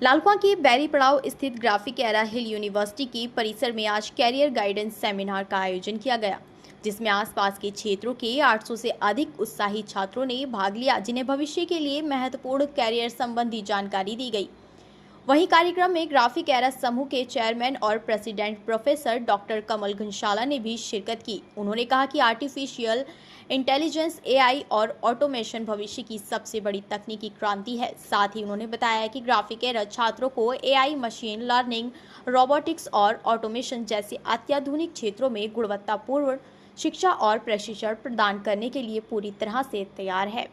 लालकुआं के बैरी पड़ाव स्थित ग्राफिक एरा हिल यूनिवर्सिटी के परिसर में आज कैरियर गाइडेंस सेमिनार का आयोजन किया गया, जिसमें आसपास के क्षेत्रों के 800 से अधिक उत्साही छात्रों ने भाग लिया, जिन्हें भविष्य के लिए महत्वपूर्ण कैरियर संबंधी जानकारी दी गई। वहीं कार्यक्रम में ग्राफिक एरा समूह के चेयरमैन और प्रेसिडेंट प्रोफेसर डॉक्टर कमल घनशाला ने भी शिरकत की। उन्होंने कहा कि आर्टिफिशियल इंटेलिजेंस, एआई और ऑटोमेशन भविष्य की सबसे बड़ी तकनीकी क्रांति है। साथ ही उन्होंने बताया कि ग्राफिक एरा छात्रों को एआई, मशीन लर्निंग, रोबोटिक्स और ऑटोमेशन जैसे अत्याधुनिक क्षेत्रों में गुणवत्तापूर्ण शिक्षा और प्रशिक्षण प्रदान करने के लिए पूरी तरह से तैयार है।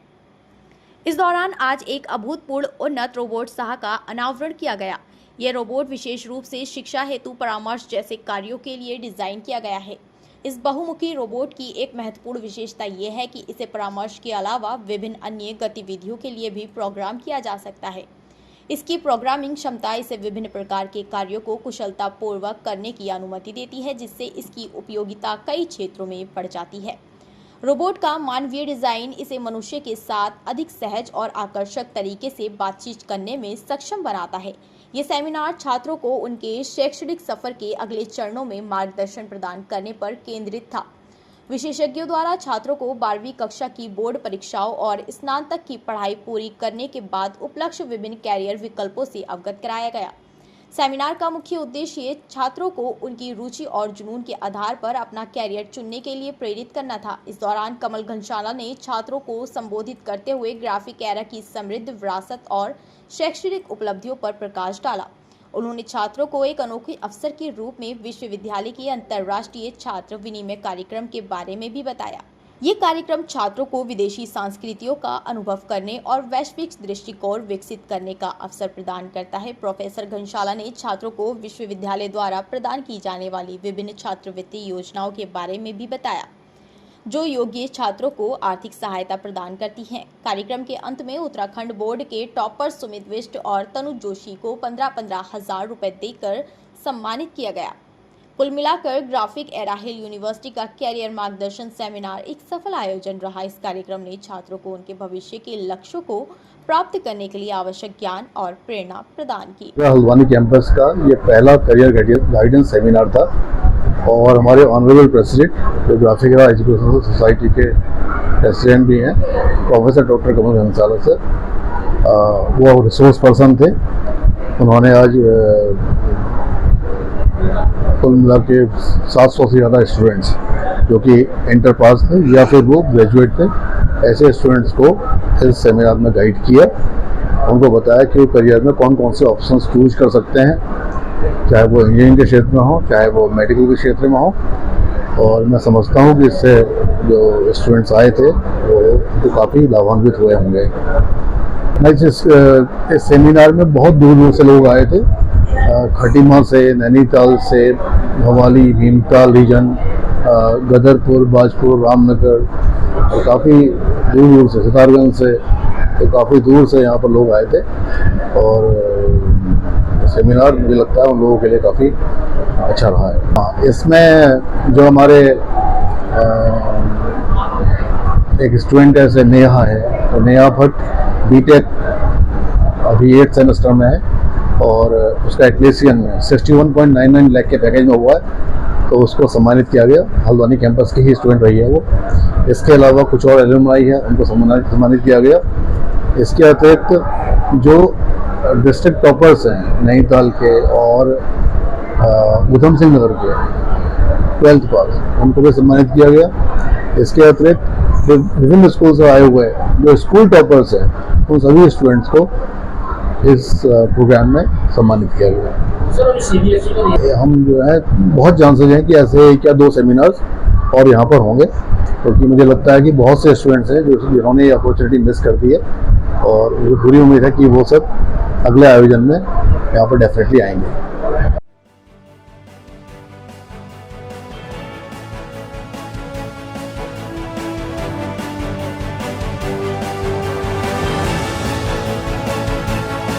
इस दौरान आज एक अभूतपूर्व उन्नत रोबोट साह का अनावरण किया गया। यह रोबोट विशेष रूप से शिक्षा हेतु परामर्श जैसे कार्यों के लिए डिजाइन किया गया है। इस बहुमुखी रोबोट की एक महत्वपूर्ण विशेषता यह है कि इसे परामर्श के अलावा विभिन्न अन्य गतिविधियों के लिए भी प्रोग्राम किया जा सकता है। इसकी प्रोग्रामिंग क्षमता इसे विभिन्न प्रकार के कार्यों को कुशलतापूर्वक करने की अनुमति देती है, जिससे इसकी उपयोगिता कई क्षेत्रों में बढ़ जाती है। रोबोट का मानवीय डिजाइन इसे मनुष्य के साथ अधिक सहज और आकर्षक तरीके से बातचीत करने में सक्षम बनाता है। ये सेमिनार छात्रों को उनके शैक्षणिक सफर के अगले चरणों में मार्गदर्शन प्रदान करने पर केंद्रित था। विशेषज्ञों द्वारा छात्रों को 12वीं कक्षा की बोर्ड परीक्षाओं और स्नातक की पढ़ाई पूरी करने के बाद उपलब्ध विभिन्न कैरियर विकल्पों से अवगत कराया गया। सेमिनार का मुख्य उद्देश्य छात्रों को उनकी रुचि और जुनून के आधार पर अपना कैरियर चुनने के लिए प्रेरित करना था। इस दौरान कमल घनशाला ने छात्रों को संबोधित करते हुए ग्राफिक एरा की समृद्ध विरासत और शैक्षणिक उपलब्धियों पर प्रकाश डाला। उन्होंने छात्रों को एक अनोखे अवसर के रूप में विश्वविद्यालय के अंतर्राष्ट्रीय छात्र विनिमय कार्यक्रम के बारे में भी बताया। ये कार्यक्रम छात्रों को विदेशी संस्कृतियों का अनुभव करने और वैश्विक दृष्टिकोण विकसित करने का अवसर प्रदान करता है। प्रोफेसर घनशाला ने छात्रों को विश्वविद्यालय द्वारा प्रदान की जाने वाली विभिन्न छात्रवृत्ति योजनाओं के बारे में भी बताया, जो योग्य छात्रों को आर्थिक सहायता प्रदान करती हैं। कार्यक्रम के अंत में उत्तराखंड बोर्ड के टॉपर सुमित विष्ट और तनु जोशी को 15-15 हजार रुपए देकर सम्मानित किया गया। कुल मिलाकर ग्राफिक एरा हिल यूनिवर्सिटी का कैरियर मार्गदर्शन सेमिनार एक सफल आयोजन रहा। इस कार्यक्रम ने छात्रों को उनके भविष्य के लक्ष्यों को प्राप्त करने के लिए आवश्यक ज्ञान और प्रेरणा प्रदान की। हल्द्वानी कैंपस का ये पहला करियर गाइडेंस सेमिनार था और हमारे ऑनरेबल प्रेसिडेंट जो ग्राफिक एरा एजुकेशनल सोसाइटी के प्रेसिडेंट भी हैं, प्रोफेसर डॉक्टर कमल घनशाला सर, वो रिसोर्स पर्सन थे। उन्होंने आज कुल मिला के 700 से ज़्यादा स्टूडेंट्स जो कि इंटर पास थे या फिर वो ग्रेजुएट थे, ऐसे स्टूडेंट्स को इस सेमिनार में गाइड किया। उनको बताया कि वो करियर में कौन कौन से ऑप्शंस चूज कर सकते हैं, चाहे वो इंजीनियरिंग के क्षेत्र में हो, चाहे वो मेडिकल के क्षेत्र में हो। और मैं समझता हूँ कि इससे जो स्टूडेंट्स आए थे वो काफ़ी लाभान्वित हुए होंगे। इस सेमिनार में बहुत दूर दूर से लोग आए थे, खटीमा से, नैनीताल से, भवाली, भीमताल रीजन, गदरपुर, बाजपुर, रामनगर और काफ़ी दूर दूर से, सितारगंज से, तो काफ़ी दूर से यहाँ पर लोग आए थे। और सेमिनार मुझे लगता है उन लोगों के लिए काफ़ी अच्छा रहा है। हाँ, इसमें जो हमारे एक स्टूडेंट ऐसे नेहा है, तो नेहा भट्ट बीटेक अभी 8th सेमेस्टर में है और उसका एटलेसियन में 61.99 लाख के पैकेज में हुआ है, तो उसको सम्मानित किया गया। हल्द्वानी कैंपस की ही स्टूडेंट रही है वो। इसके अलावा कुछ और एलुमनाई है, उनको सम्मानित किया गया। इसके अतिरिक्त जो डिस्ट्रिक्ट टॉपर्स हैं नैनीताल के और उधम सिंह नगर के 12th पास, उनको भी सम्मानित किया गया। इसके अतिरिक्त जो विभिन्न स्कूल से आए हुए जो स्कूल टॉपर्स हैं, उन सभी स्टूडेंट्स को इस प्रोग्राम में सम्मानित किया गया। हम जो है बहुत चांसेज हैं कि ऐसे क्या 2 सेमिनार्स और यहाँ पर होंगे, क्योंकि मुझे लगता है कि बहुत से स्टूडेंट्स हैं जिन्होंने ये अपॉर्चुनिटी मिस कर दी है और मुझे पूरी उम्मीद है कि वो सब अगले आयोजन में यहाँ पर डेफिनेटली आएंगे।